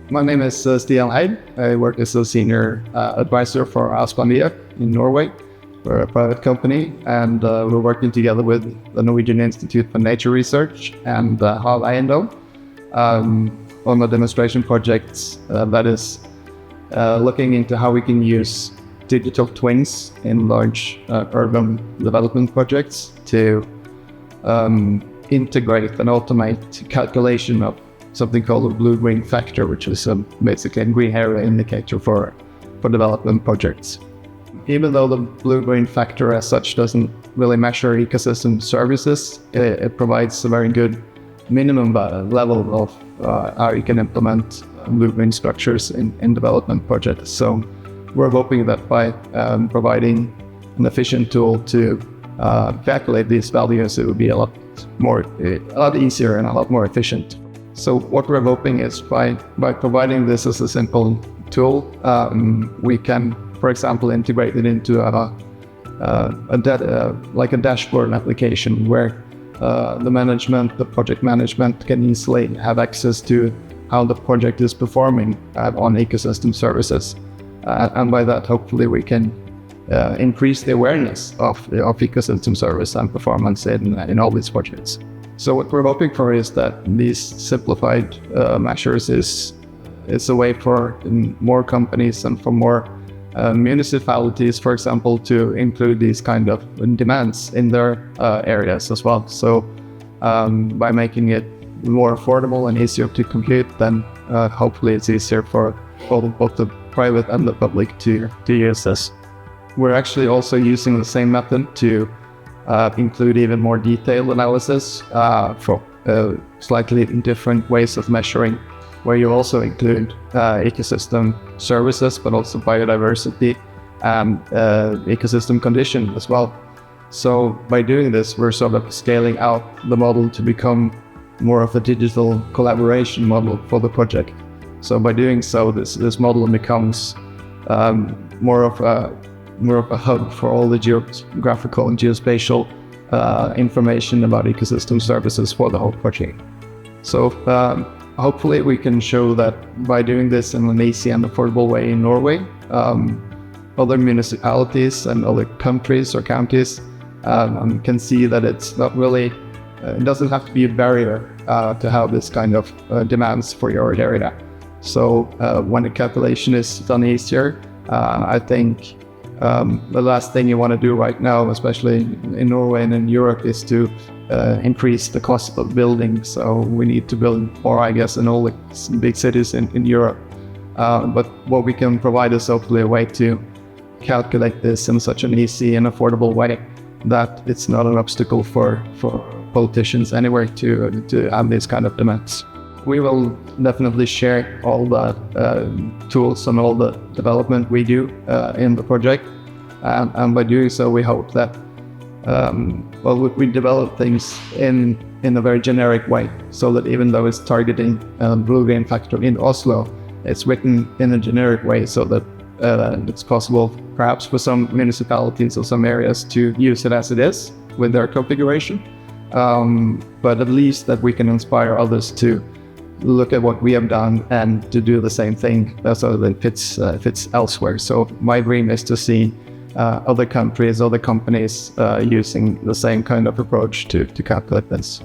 My name is Stian Heid. I work as a senior advisor for Asplan Viak in Norway. We're a private company, and we're working together with the Norwegian Institute for Nature Research and Hav Eiendom on a demonstration project that is looking into how we can use digital twins in large urban development projects to integrate and automate calculation of something called a blue-green factor, which is basically a green area indicator for development projects. Even though the blue-green factor as such doesn't really measure ecosystem services, it provides a very good minimum level of how you can implement blue-green structures in development projects. So we're hoping that by providing an efficient tool to calculate these values, it will be a lot easier and a lot more efficient. So what we're hoping is by providing this as a simple tool, we can, for example, integrate it into like a dashboard application where the project management can easily have access to how the project is performing on ecosystem services. And by that, hopefully we can increase the awareness of ecosystem service and performance in all these projects. So what we're hoping for is that these simplified measures is a way for more companies and for more municipalities, for example, to include these kind of demands in their areas as well. So by making it more affordable and easier to compute, then hopefully it's easier for both the private and the public to use this. We're actually also using the same method to include even more detailed analysis for slightly different ways of measuring, where you also include ecosystem services, but also biodiversity and ecosystem condition as well. So by doing this, we're sort of scaling out the model to become more of a digital collaboration model for the project. So by doing so, this model becomes more of a hub for all the geographical and geospatial information about ecosystem services for the whole project. So hopefully we can show that by doing this in an easy and affordable way in Norway, other municipalities and other countries or counties can see that it's not really, it doesn't have to be a barrier to have this kind of demands for your area. So when the calculation is done easier, I think the last thing you want to do right now, especially in Norway and in Europe, is to increase the cost of building. So we need to build more, I guess, in all the big cities in Europe. But what we can provide is hopefully a way to calculate this in such an easy and affordable way that it's not an obstacle for politicians anywhere to have these kind of demands. We will definitely share all the tools and all the development we do in the project. And by doing so, we hope that we develop things in a very generic way, so that even though it's targeting blue-green factor in Oslo, it's written in a generic way so that it's possible perhaps for some municipalities or some areas to use it as it is with their configuration. But at least that we can inspire others to look at what we have done and to do the same thing so that it fits elsewhere. So my dream is to see other countries, other companies using the same kind of approach to calculate this.